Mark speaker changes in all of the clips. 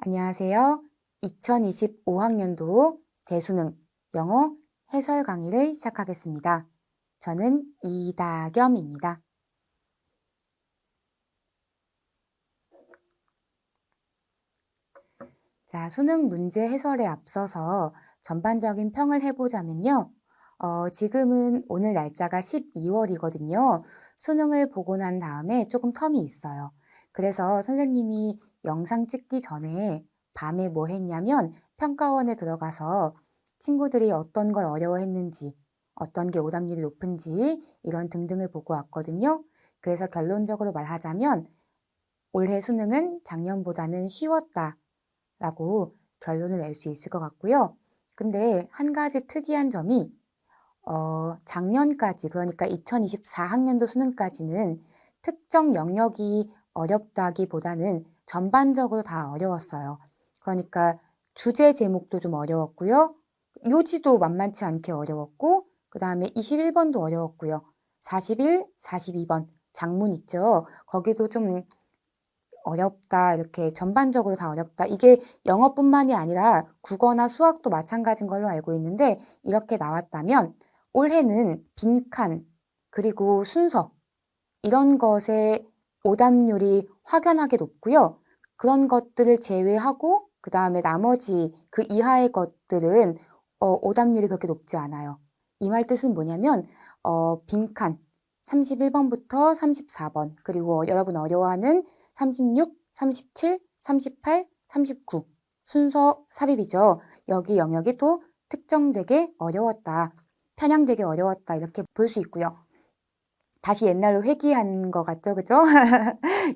Speaker 1: 안녕하세요. 2025학년도 대수능 영어 해설 강의를 시작하겠습니다. 저는 이다겸입니다. 자, 수능 문제 해설에 앞서서 전반적인 평을 해보자면요. 지금은 오늘 날짜가 12월이거든요. 수능을 보고 난 다음에 조금 텀이 있어요. 그래서 선생님이 영상 찍기 전에 밤에 뭐 했냐면 평가원에 들어가서 친구들이 어떤 걸 어려워했는지, 어떤 게 오답률이 높은지 이런 등등을 보고 왔거든요. 그래서 결론적으로 말하자면 올해 수능은 작년보다는 쉬웠다 라고 결론을 낼 수 있을 것 같고요. 근데 한 가지 특이한 점이 작년까지, 그러니까 2024학년도 수능까지는 특정 영역이 어렵다기보다는 전반적으로 다 어려웠어요. 그러니까 주제 제목도 좀 어려웠고요. 요지도 만만치 않게 어려웠고, 그 다음에 21번도 어려웠고요. 41, 42번 장문 있죠. 거기도 좀 어렵다, 이렇게 전반적으로 다 어렵다. 이게 영어뿐만이 아니라 국어나 수학도 마찬가지인 걸로 알고 있는데 이렇게 나왔다면 올해는 빈칸, 그리고 순서 이런 것의 오답률이 확연하게 높고요. 그런 것들을 제외하고 그 다음에 나머지 그 이하의 것들은 오답률이 그렇게 높지 않아요. 이 말 뜻은 뭐냐면 빈칸 31번부터 34번 그리고 여러분 어려워하는 36, 37, 38, 39 순서 삽입이죠. 여기 영역이 또 특정되게 어려웠다, 편향되게 어려웠다 이렇게 볼 수 있고요. 다시 옛날로 회귀한 것 같죠, 그죠?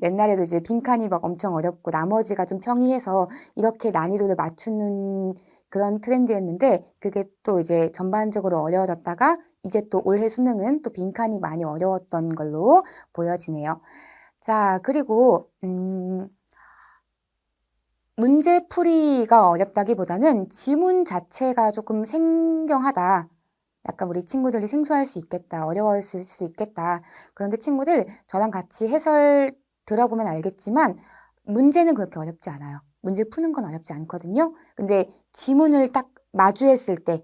Speaker 1: 옛날에도 이제 빈칸이 막 엄청 어렵고 나머지가 좀 평이해서 이렇게 난이도를 맞추는 그런 트렌드였는데 그게 또 이제 전반적으로 어려워졌다가 이제 또 올해 수능은 또 빈칸이 많이 어려웠던 걸로 보여지네요. 자, 그리고 문제풀이가 어렵다기보다는 지문 자체가 조금 생경하다. 약간 우리 친구들이 생소할 수 있겠다, 어려웠을 수 있겠다. 그런데 친구들 저랑 같이 해설 들어보면 알겠지만 문제는 그렇게 어렵지 않아요. 문제 푸는 건 어렵지 않거든요. 근데 지문을 딱 마주했을 때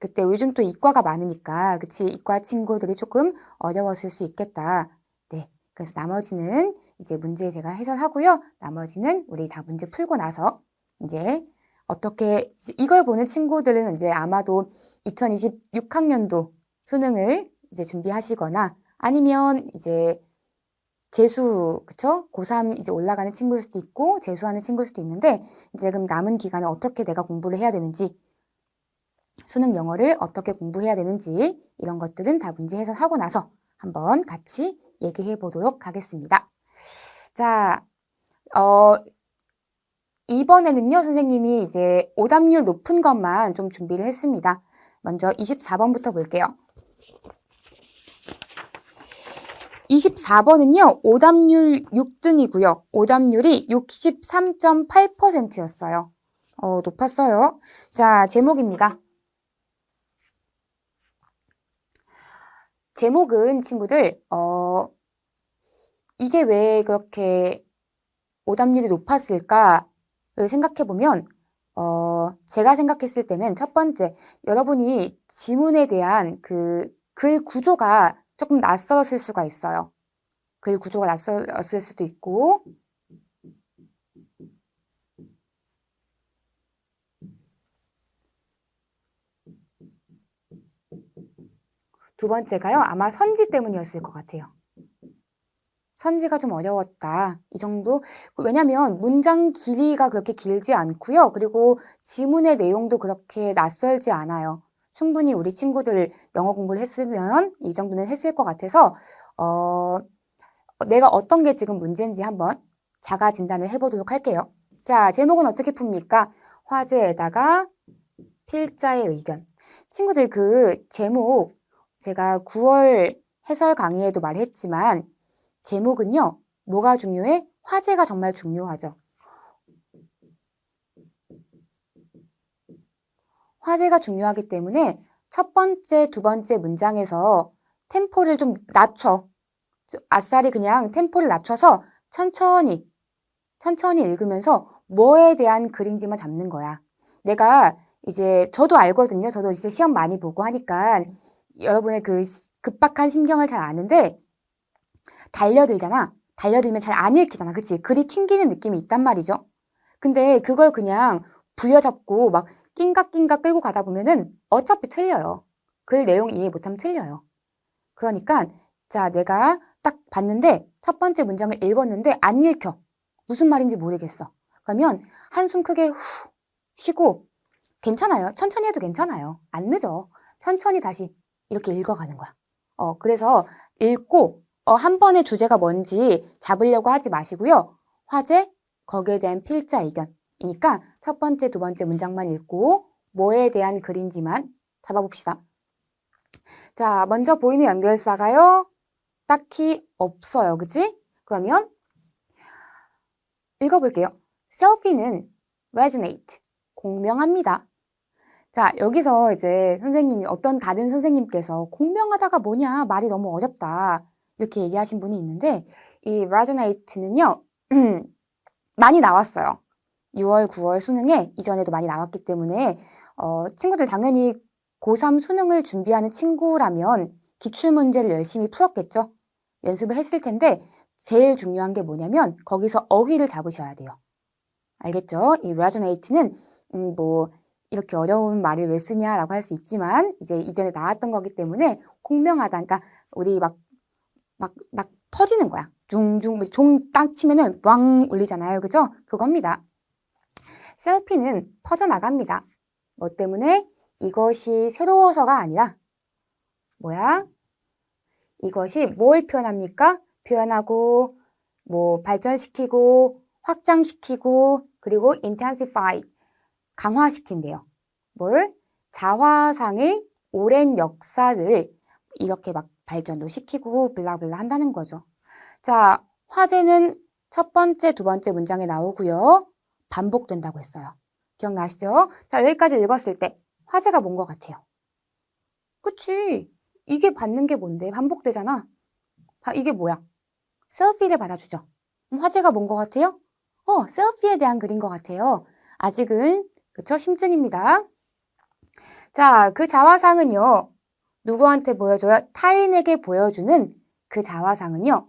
Speaker 1: 그때 요즘 또 이과가 많으니까 그치, 이과 친구들이 조금 어려웠을 수 있겠다. 네, 그래서 나머지는 이제 문제 제가 해설하고요. 나머지는 우리 다 문제 풀고 나서 이제 어떻게 이걸 보는 친구들은 이제 아마도 2026학년도 수능을 이제 준비하시거나 아니면 이제 재수, 그쵸? 고3 이제 올라가는 친구일 수도 있고 재수하는 친구일 수도 있는데 이제 그럼 남은 기간에 어떻게 내가 공부를 해야 되는지, 수능 영어를 어떻게 공부해야 되는지 이런 것들은 다 문제 해설하고 나서 한번 같이 얘기해 보도록 하겠습니다. 자, 이번에는요, 선생님이 이제 오답률 높은 것만 좀 준비를 했습니다. 먼저 24번부터 볼게요. 24번은요, 오답률 6등이고요. 오답률이 63.8%였어요. 높았어요. 자, 제목입니다. 제목은 친구들, 이게 왜 그렇게 오답률이 높았을까를 생각해보면, 제가 생각했을 때는 첫 번째, 여러분이 지문에 대한 그 글 구조가 조금 낯설었을 수가 있어요. 글 구조가 낯설었을 수도 있고, 두 번째가요, 아마 선지 때문이었을 것 같아요. 선지가 좀 어려웠다. 이 정도? 왜냐면 문장 길이가 그렇게 길지 않고요. 그리고 지문의 내용도 그렇게 낯설지 않아요. 충분히 우리 친구들 영어 공부를 했으면 이 정도는 했을 것 같아서 내가 어떤 게 지금 문제인지 한번 자가 진단을 해보도록 할게요. 자, 제목은 어떻게 풉니까? 화제에다가 필자의 의견. 친구들 그 제목 제가 9월 해설 강의에도 말했지만 제목은요, 뭐가 중요해? 화제가 정말 중요하죠. 화제가 중요하기 때문에 첫 번째, 두 번째 문장에서 템포를 좀 낮춰. 아싸리 그냥 템포를 낮춰서 천천히 읽으면서 뭐에 대한 글인지만 잡는 거야. 내가 이제 저도 알거든요. 저도 이제 시험 많이 보고 하니까 여러분의 그 급박한 심경을 잘 아는데 달려들잖아. 달려들면 잘 안 읽히잖아. 그치? 글이 튕기는 느낌이 있단 말이죠. 근데 그걸 그냥 부여잡고 막 낑각낑각 끌고 가다 보면은 어차피 틀려요. 글 내용 이해 못하면 틀려요. 그러니까 자, 내가 딱 봤는데 첫 번째 문장을 읽었는데 안 읽혀. 무슨 말인지 모르겠어. 그러면 한숨 크게 후 쉬고 괜찮아요. 천천히 해도 괜찮아요. 안 늦어. 천천히 다시 이렇게 읽어가는 거야. 그래서 읽고 한 번의 주제가 뭔지 잡으려고 하지 마시고요. 화제, 거기에 대한 필자 의견이니까 첫 번째, 두 번째 문장만 읽고 뭐에 대한 글인지만 잡아봅시다. 자, 먼저 보이는 연결사가요. 딱히 없어요. 그치? 그러면 읽어볼게요. selfie는 resonate, 공명합니다. 자, 여기서 이제 선생님이 어떤 다른 선생님께서 공명하다가 뭐냐, 말이 너무 어렵다 이렇게 얘기하신 분이 있는데 이 resonate는요 많이 나왔어요. 6월, 9월 수능에 이전에도 많이 나왔기 때문에 친구들 당연히 고3 수능을 준비하는 친구라면 기출문제를 열심히 풀었겠죠. 연습을 했을 텐데 제일 중요한 게 뭐냐면 거기서 어휘를 잡으셔야 돼요. 알겠죠? 이 resonate는 뭐 이렇게 어려운 말을 왜 쓰냐라고 할 수 있지만 이제 이전에 나왔던 거기 때문에 공명하다. 그러니까 우리 막 퍼지는 거야. 둥둥 종 딱 치면은 왕 울리잖아요. 그죠? 그겁니다. 셀피는 퍼져나갑니다. 뭐 때문에? 이것이 새로워서가 아니라 뭐야? 이것이 뭘 표현합니까? 표현하고 뭐 발전시키고 확장시키고 그리고 intensify 강화시킨대요. 뭘? 자화상의 오랜 역사를 이렇게 막 발전도 시키고 블라블라 한다는 거죠. 자, 화제는 첫 번째, 두 번째 문장에 나오고요. 반복된다고 했어요. 기억나시죠? 자, 여기까지 읽었을 때 화제가 뭔 것 같아요? 그치? 이게 받는 게 뭔데? 반복되잖아. 이게 뭐야? 셀피를 받아주죠. 화제가 뭔 것 같아요? 셀피에 대한 글인 것 같아요. 아직은 그쵸? 심증입니다. 자, 그 자화상은요. 누구한테 보여줘요? 타인에게 보여주는 그 자화상은요.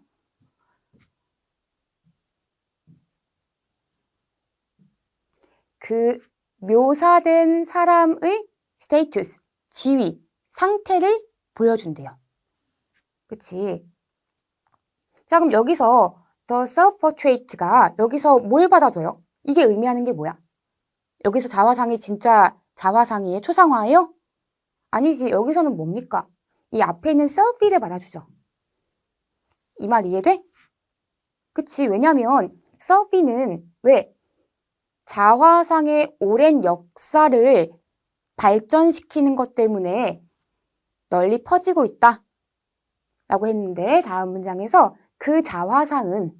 Speaker 1: 그 묘사된 사람의 스테이투스, 지위, 상태를 보여준대요. 그치? 자, 그럼 여기서 the self-portrait가 여기서 뭘 받아줘요? 이게 의미하는 게 뭐야? 여기서 자화상이 진짜 자화상이에요? 초상화예요? 아니지. 여기서는 뭡니까? 이 앞에 있는 selfie를 받아주죠. 이 말 이해돼? 그치? 왜냐면 selfie는 왜? 자화상의 오랜 역사를 발전시키는 것 때문에 널리 퍼지고 있다. 라고 했는데 다음 문장에서 그 자화상이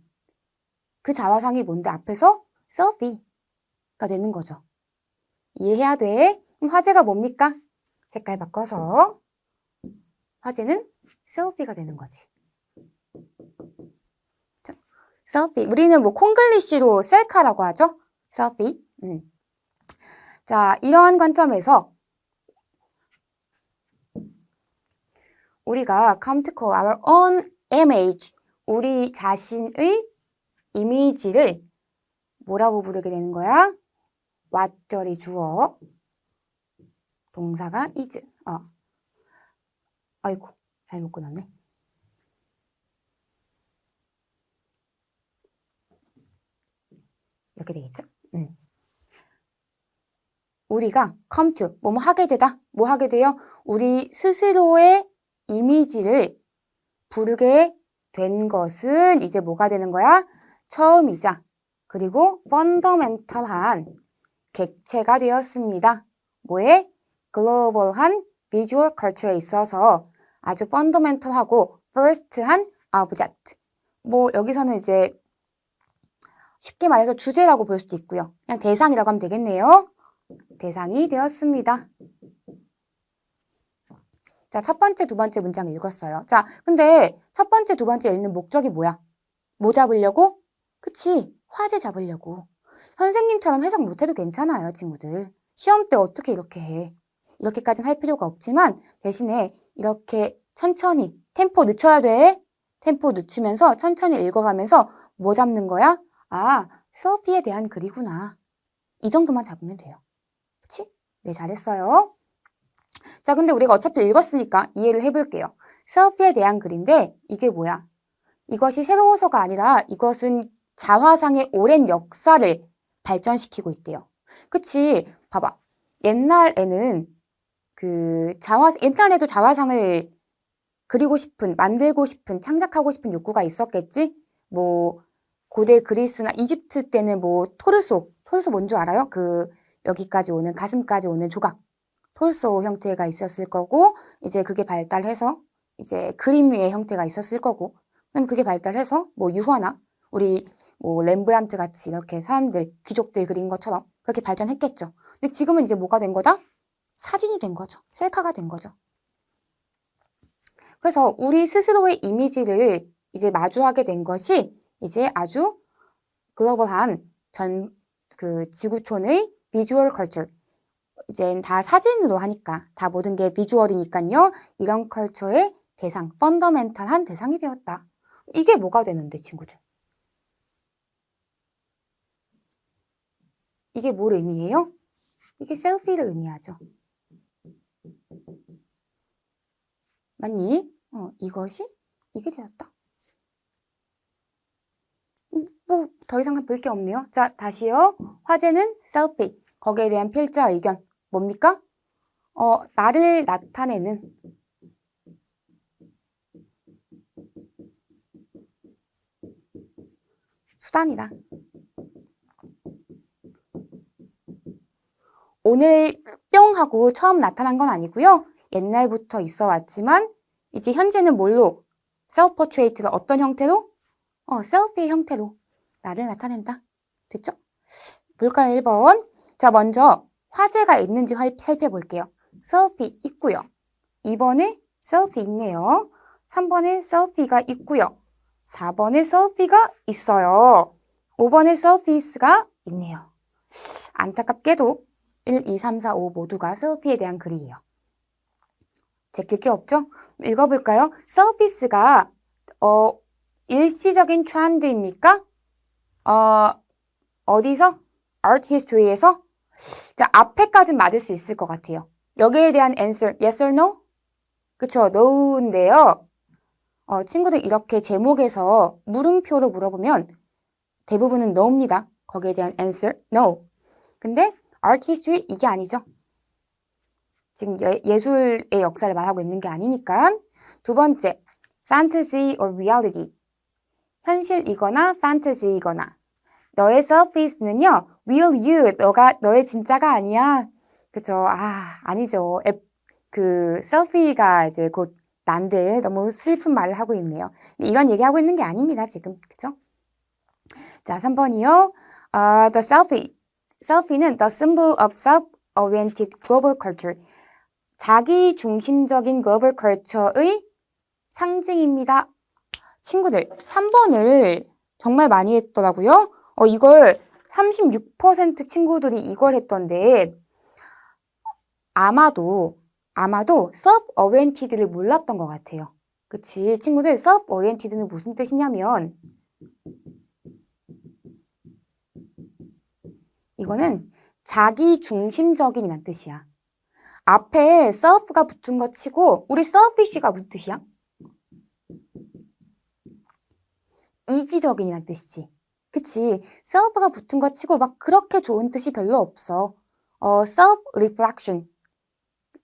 Speaker 1: 뭔데 앞에서 selfie가 되는 거죠. 이해해야 돼. 그럼 화제가 뭡니까? 색깔 바꿔서 화제는 selfie가 되는 거지. 자, selfie. 우리는 뭐 콩글리시로 셀카라고 하죠. selfie. 자, 이러한 관점에서 우리가 come to call our own image, 우리 자신의 이미지를 뭐라고 부르게 되는 거야? 왓절이 주어, 동사가 is. 아이고, 잘못 끊었네. 이렇게 되겠죠? 우리가 come to, 뭐뭐 하게 되다. 뭐 하게 돼요? 우리 스스로의 이미지를 부르게 된 것은 이제 뭐가 되는 거야? 처음이자 그리고 펀더멘털한 객체가 되었습니다. 뭐에? 글로벌한 비주얼 컬처에 있어서 아주 펀더멘털하고 first한 object. 뭐 여기서는 이제 쉽게 말해서 주제라고 볼 수도 있고요. 그냥 대상이라고 하면 되겠네요. 대상이 되었습니다. 자, 첫 번째, 두 번째 문장 읽었어요. 자, 근데 첫 번째, 두 번째 읽는 목적이 뭐야? 뭐 잡으려고? 그치, 화제 잡으려고. 선생님처럼 해석 못해도 괜찮아요, 친구들. 시험 때 어떻게 이렇게 해? 이렇게까지는 할 필요가 없지만 대신에 이렇게 천천히 템포 늦춰야 돼. 템포 늦추면서 천천히 읽어가면서 뭐 잡는 거야? 아, 서피에 대한 글이구나. 이 정도만 잡으면 돼요. 그치? 네, 잘했어요. 자, 근데 우리가 어차피 읽었으니까 이해를 해볼게요. 서피에 대한 글인데 이게 뭐야? 이것이 새로워서가 아니라 이것은 자화상의 오랜 역사를 발전시키고 있대요. 그치? 봐봐. 옛날에는 옛날에도 자화상을 그리고 싶은, 만들고 싶은, 창작하고 싶은 욕구가 있었겠지? 뭐, 고대 그리스나 이집트 때는 뭐, 토르소 뭔 줄 알아요? 여기까지 오는, 가슴까지 오는 조각. 토르소 형태가 있었을 거고, 이제 그게 발달해서, 이제 그림 위의 형태가 있었을 거고, 그럼 그게 발달해서, 뭐, 유화나, 우리, 뭐, 렘브란트 같이 이렇게 사람들, 귀족들 그린 것처럼 그렇게 발전했겠죠. 근데 지금은 이제 뭐가 된 거다? 사진이 된 거죠. 셀카가 된 거죠. 그래서 우리 스스로의 이미지를 이제 마주하게 된 것이 이제 아주 글로벌한 지구촌의 비주얼 컬처. 이젠 다 사진으로 하니까, 다 모든 게 비주얼이니까요. 이런 컬처의 대상, 펀더멘탈한 대상이 되었다. 이게 뭐가 되는데, 친구들? 이게 뭘 의미해요? 이게 셀피를 의미하죠. 맞니? 이게 되었다. 뭐, 더 이상 볼 게 없네요. 자, 다시요. 화제는 셀피. 거기에 대한 필자 의견. 뭡니까? 나를 나타내는 수단이다. 오늘 뿅 하고 처음 나타난 건 아니고요. 옛날부터 있어 왔지만 이제 현재는 뭘로? 셀프 포트레이트가 어떤 형태로? 셀피의 형태로 나를 나타낸다. 됐죠? 볼까요? 1번. 자, 먼저 화제가 있는지 살펴볼게요. 셀피 있고요. 2번에 셀피 있네요. 3번에 셀피가 있고요. 4번에 셀피가 있어요. 5번에 셀피스가 있네요. 안타깝게도 1, 2, 3, 4, 5 모두가 셀피에 대한 글이에요. 제낄 게 없죠? 읽어볼까요? 셀피스가 일시적인 트렌드입니까? 어디서? Art History에서? 자, 앞에까지는 맞을 수 있을 것 같아요. 여기에 대한 answer, yes or no? 그쵸, no인데요. 친구들 이렇게 제목에서 물음표로 물어보면 대부분은 no입니다. 거기에 대한 answer, no. 근데 art history 이게 아니죠. 지금 예술의 역사를 말하고 있는 게 아니니까. 두 번째, fantasy or reality. 현실이거나 fantasy이거나. 너의 selfies는요, real you, 너의 진짜가 아니야. 그쵸? 아니죠. selfie가 이제 곧 난데 너무 슬픈 말을 하고 있네요. 이런 얘기하고 있는 게 아닙니다, 지금. 그쵸? 자, 3번이요. The selfie. selfie는 the symbol of self-oriented global culture. 자기 중심적인 글로벌 컬처의 상징입니다. 친구들, 3번을 정말 많이 했더라고요. 이걸 36% 친구들이 이걸 했던데 아마도 self-oriented를 몰랐던 것 같아요. 그치? 친구들, self-oriented는 무슨 뜻이냐면 이거는 자기 중심적인이란 뜻이야. 앞에 self가 붙은 거 치고 우리 selfish가 무슨 뜻이야? 이기적인이란 뜻이지. 그치? self가 붙은 거 치고 막 그렇게 좋은 뜻이 별로 없어. self-reflection.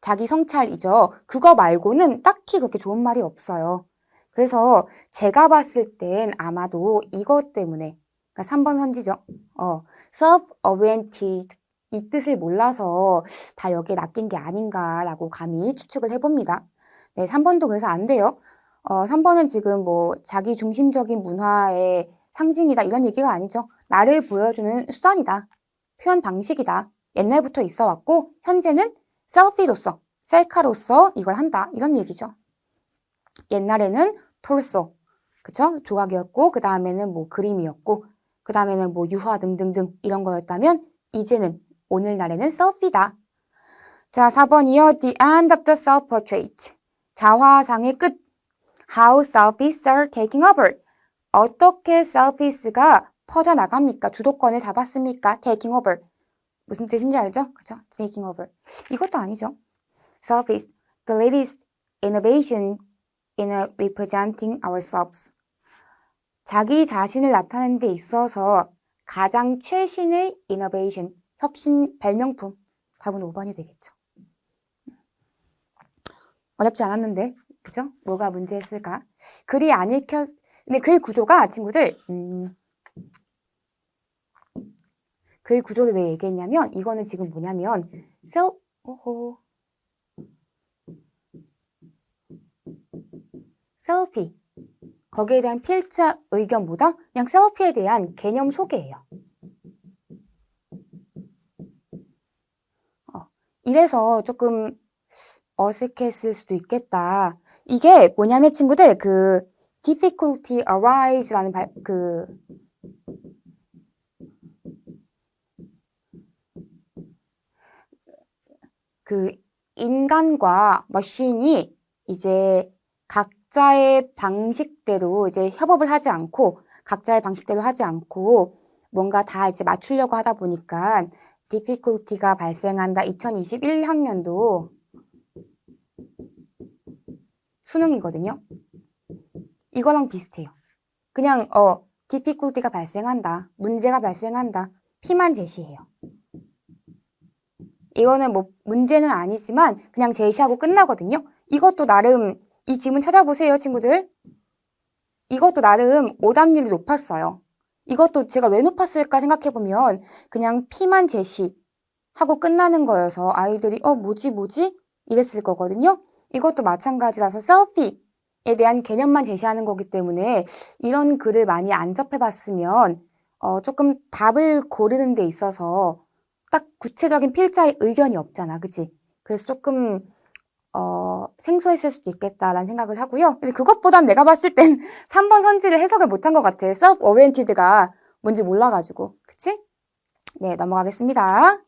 Speaker 1: 자기 성찰이죠. 그거 말고는 딱히 그렇게 좋은 말이 없어요. 그래서 제가 봤을 땐 아마도 이것 때문에, 그러니까 3번 선지죠. self-oriented 이 뜻을 몰라서 다 여기에 낚인 게 아닌가라고 감히 추측을 해봅니다. 네, 3번도 그래서 안 돼요. 3번은 지금 뭐 자기 중심적인 문화의 상징이다 이런 얘기가 아니죠. 나를 보여주는 수단이다. 표현 방식이다. 옛날부터 있어 왔고 현재는 셀피로서, 셀카로서 이걸 한다. 이런 얘기죠. 옛날에는 톨소, 그쵸? 조각이었고 그 다음에는 뭐 그림이었고 그 다음에는 뭐 유화 등등등 이런 거였다면 이제는 오늘날에는 selfie다. 자, 4번이요. The end of the self-portrait. 자화상의 끝. How selfies are taking over. 어떻게 selfies가 퍼져나갑니까? 주도권을 잡았습니까? taking over. 무슨 뜻인지 알죠? 그죠? taking over. 이것도 아니죠. Selfies, the latest innovation in representing ourselves. 자기 자신을 나타내는 데 있어서 가장 최신의 innovation, 혁신 발명품. 답은 5번이 되겠죠. 어렵지 않았는데, 그죠? 뭐가 문제였을까? 글이 안 근데 글 구조가 친구들, 글 구조를 왜 얘기했냐면, 이거는 지금 뭐냐면, 셀피. 거기에 대한 필자 의견보다 그냥 셀피에 대한 개념 소개예요. 이래서 조금 어색했을 수도 있겠다. 이게 뭐냐면 친구들 그 difficulty arise라는 그 인간과 머신이 이제 각자의 방식대로 이제 협업을 하지 않고 각자의 방식대로 하지 않고 뭔가 다 이제 맞추려고 하다 보니까 difficulty가 발생한다. 2021학년도 수능이거든요. 이거랑 비슷해요. 그냥 difficulty가 발생한다. 문제가 발생한다. P만 제시해요. 이거는 뭐 문제는 아니지만 그냥 제시하고 끝나거든요. 이것도 나름 이 지문 찾아보세요, 친구들. 이것도 나름 오답률이 높았어요. 이것도 제가 왜 높았을까 생각해보면 그냥 P만 제시하고 끝나는 거여서 아이들이 뭐지? 이랬을 거거든요. 이것도 마찬가지라서 셀피에 대한 개념만 제시하는 거기 때문에 이런 글을 많이 안 접해봤으면 조금 답을 고르는 데 있어서 딱 구체적인 필자의 의견이 없잖아. 그치? 그래서 조금 생소했을 수도 있겠다라는 생각을 하고요. 근데 그것보단 내가 봤을 땐 3번 선지를 해석을 못한 것 같아. self-oriented가 뭔지 몰라가지고. 그치? 네, 넘어가겠습니다.